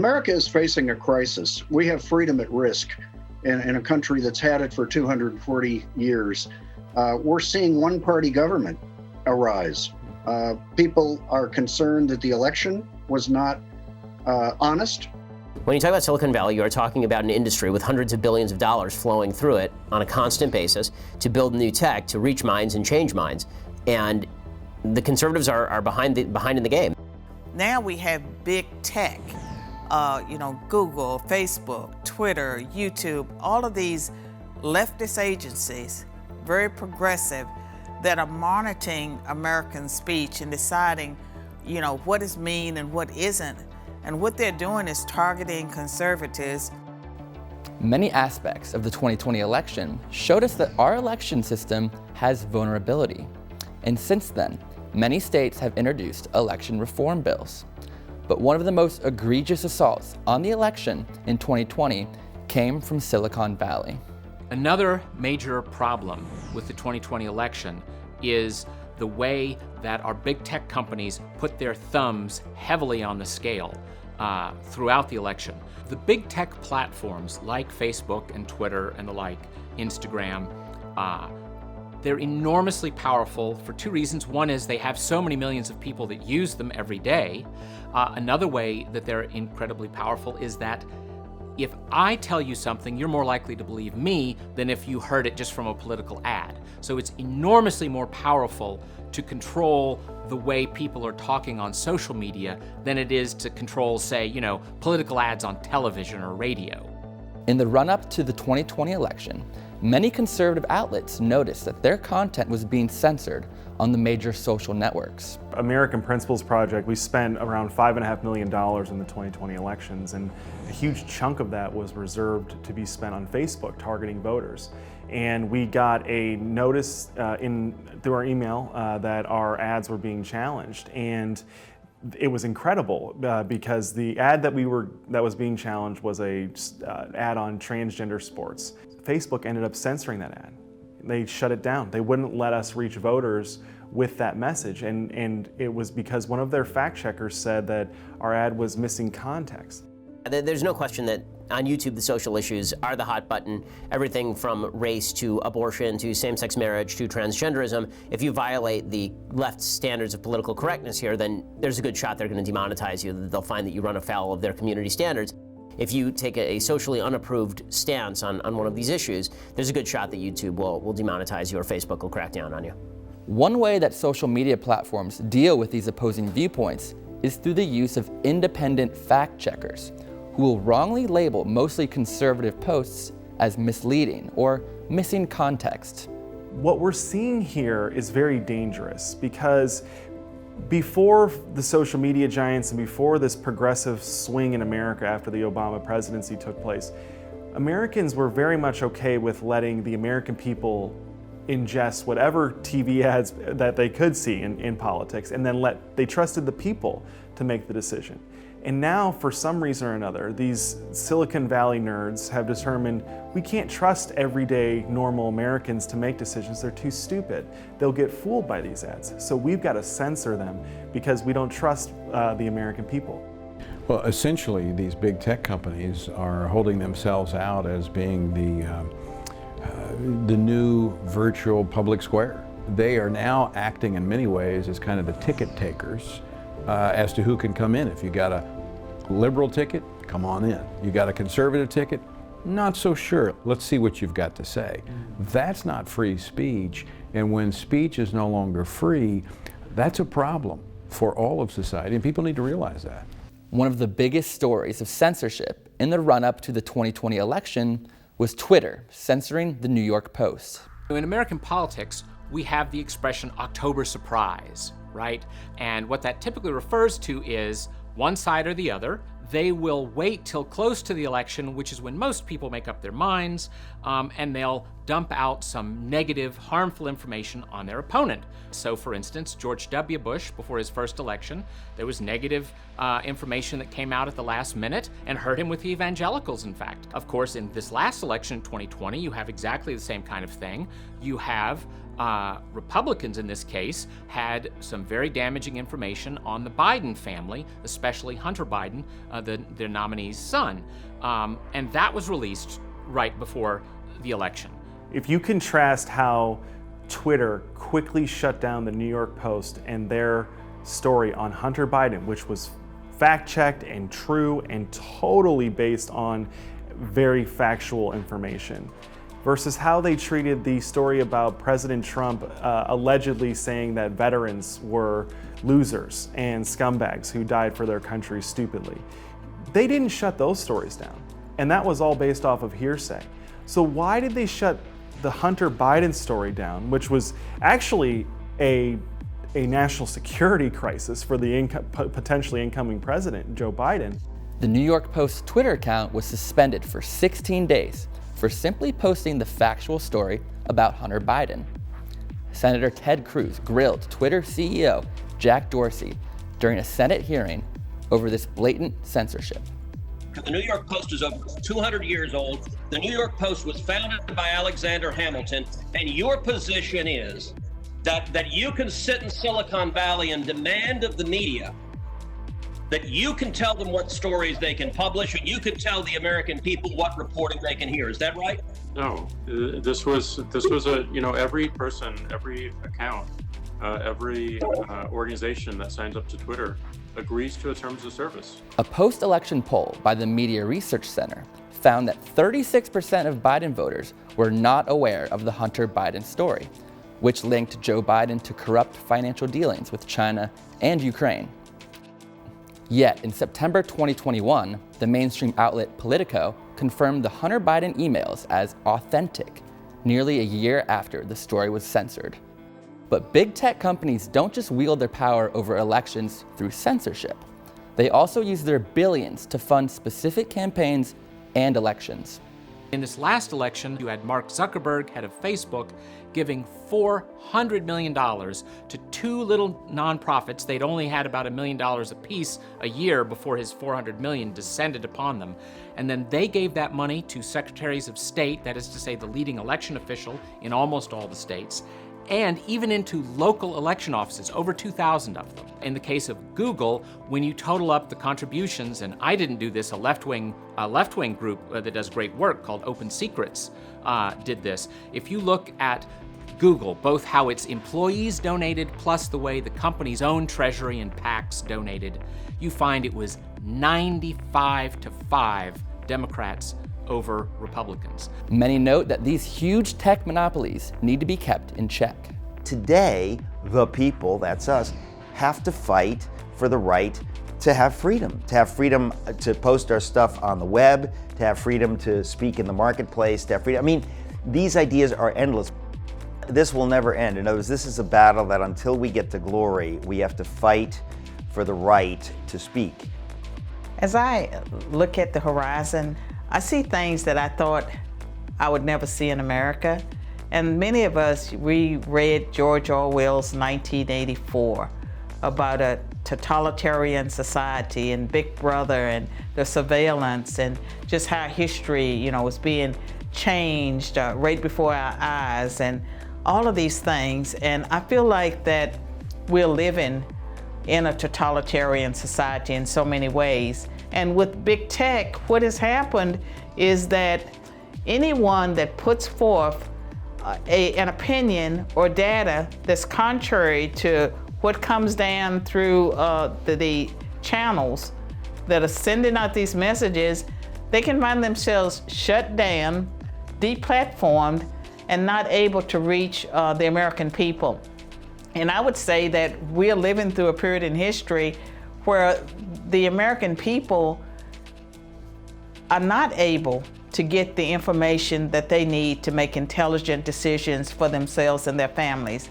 America is facing a crisis. We have freedom at risk in a country that's had it for 240 years. We're seeing one-party government arise. People are concerned that the election was not honest. When you talk about Silicon Valley, you are talking about an industry with hundreds of billions of dollars flowing through it on a constant basis to build new tech, to reach minds and change minds. And the conservatives are behind in the game. Now we have big tech, Google, Facebook, Twitter, YouTube, all of these leftist agencies, very progressive, that are monitoring American speech and deciding, what is mean and what isn't. And what they're doing is targeting conservatives. Many aspects of the 2020 election showed us that our election system has vulnerability. And since then, many states have introduced election reform bills. But one of the most egregious assaults on the election in 2020 came from Silicon Valley. Another major problem with the 2020 election is the way that our big tech companies put their thumbs heavily on the scale throughout the election. The big tech platforms like Facebook and Twitter and the like, Instagram, they're enormously powerful for two reasons. One is they have so many millions of people that use them every day. Another way that they're incredibly powerful is that if I tell you something, you're more likely to believe me than if you heard it just from a political ad. So it's enormously more powerful to control the way people are talking on social media than it is to control, say, political ads on television or radio. In the run-up to the 2020 election, many conservative outlets noticed that their content was being censored on the major social networks. American Principles Project, we spent around $5.5 million in the 2020 elections, and a huge chunk of that was reserved to be spent on Facebook targeting voters. And we got a notice through our email that our ads were being challenged, and it was incredible because the ad that was being challenged was a ad on transgender sports. Facebook ended up censoring that ad. They shut it down. They wouldn't let us reach voters with that message, and it was because one of their fact checkers said that our ad was missing context. There's no question that on YouTube the social issues are the hot button. Everything from race to abortion to same-sex marriage to transgenderism. If you violate the left's standards of political correctness here, then there's a good shot they're going to demonetize you. They'll find that you run afoul of their community standards. If you take a socially unapproved stance on one of these issues, there's a good shot that YouTube will demonetize you or Facebook will crack down on you. One way that social media platforms deal with these opposing viewpoints is through the use of independent fact checkers who will wrongly label mostly conservative posts as misleading or missing context. What we're seeing here is very dangerous because before the social media giants and before this progressive swing in America after the Obama presidency took place, Americans were very much okay with letting the American people ingest whatever TV ads that they could see in politics, and then they trusted the people to make the decision. And now, for some reason or another, these Silicon Valley nerds have determined we can't trust everyday normal Americans to make decisions. They're too stupid. They'll get fooled by these ads. So we've got to censor them because we don't trust the American people. Well, essentially, these big tech companies are holding themselves out as being the new virtual public square. They are now acting in many ways as kind of the ticket takers as to who can come in. If you got a liberal ticket, come on in. You got a conservative ticket, not so sure. Let's see what you've got to say. That's not free speech, and when speech is no longer free, that's a problem for all of society, and people need to realize that. One of the biggest stories of censorship in the run-up to the 2020 election was Twitter censoring the New York Post. In American politics, we have the expression October surprise, right? And what that typically refers to is one side or the other. They will wait till close to the election, which is when most people make up their minds, and they'll dump out some negative, harmful information on their opponent. So, for instance, George W. Bush, before his first election, there was negative information that came out at the last minute and hurt him with the evangelicals, in fact. Of course, in this last election, 2020, you have exactly the same kind of thing. You have Republicans, in this case, had some very damaging information on the Biden family, especially Hunter Biden, their nominee's son. And that was released right before the election. If you contrast how Twitter quickly shut down the New York Post and their story on Hunter Biden, which was fact-checked and true and totally based on very factual information, versus how they treated the story about President Trump allegedly saying that veterans were losers and scumbags who died for their country stupidly. They didn't shut those stories down, and that was all based off of hearsay. So why did they shut the Hunter Biden story down, which was actually a national security crisis for the potentially incoming president, Joe Biden? The New York Post Twitter account was suspended for 16 days for simply posting the factual story about Hunter Biden. Senator Ted Cruz grilled Twitter CEO Jack Dorsey during a Senate hearing over this blatant censorship. The New York Post is over 200 years old. The New York Post was founded by Alexander Hamilton, and your position is that you can sit in Silicon Valley and demand of the media that you can tell them what stories they can publish, and you can tell the American people what reporting they can hear. Is that right? No, this was a, every person, every account, every organization that signs up to Twitter agrees to a terms of service. A post-election poll by the Media Research Center found that 36% of Biden voters were not aware of the Hunter Biden story, which linked Joe Biden to corrupt financial dealings with China and Ukraine. Yet, in September 2021, the mainstream outlet Politico confirmed the Hunter Biden emails as authentic, nearly a year after the story was censored. But big tech companies don't just wield their power over elections through censorship. They also use their billions to fund specific campaigns and elections. In this last election, you had Mark Zuckerberg, head of Facebook, giving $400 million to two little nonprofits. They'd only had about $1 million apiece a year before his $400 million descended upon them. And then they gave that money to secretaries of state, that is to say the leading election official in almost all the states, and even into local election offices, over 2,000 of them. In the case of Google, when you total up the contributions, and I didn't do this, a left-wing group that does great work called Open Secrets did this. If you look at Google, both how its employees donated plus the way the company's own treasury and PACs donated, you find it was 95-5 Democrats over Republicans. Many note that these huge tech monopolies need to be kept in check. Today, the people, that's us, have to fight for the right to have freedom to post our stuff on the web, to have freedom to speak in the marketplace, to have freedom. I mean, these ideas are endless. This will never end. In other words, this is a battle that until we get to glory, we have to fight for the right to speak. As I look at the horizon, I see things that I thought I would never see in America. And many of us, we read George Orwell's 1984 about a totalitarian society and Big Brother and the surveillance and just how history, was being changed right before our eyes and all of these things. And I feel like that we're living in a totalitarian society in so many ways. And with big tech, what has happened is that anyone that puts forth an opinion or data that's contrary to what comes down through the channels that are sending out these messages, they can find themselves shut down, deplatformed, and not able to reach the American people. And I would say that we're living through a period in history where the American people are not able to get the information that they need to make intelligent decisions for themselves and their families.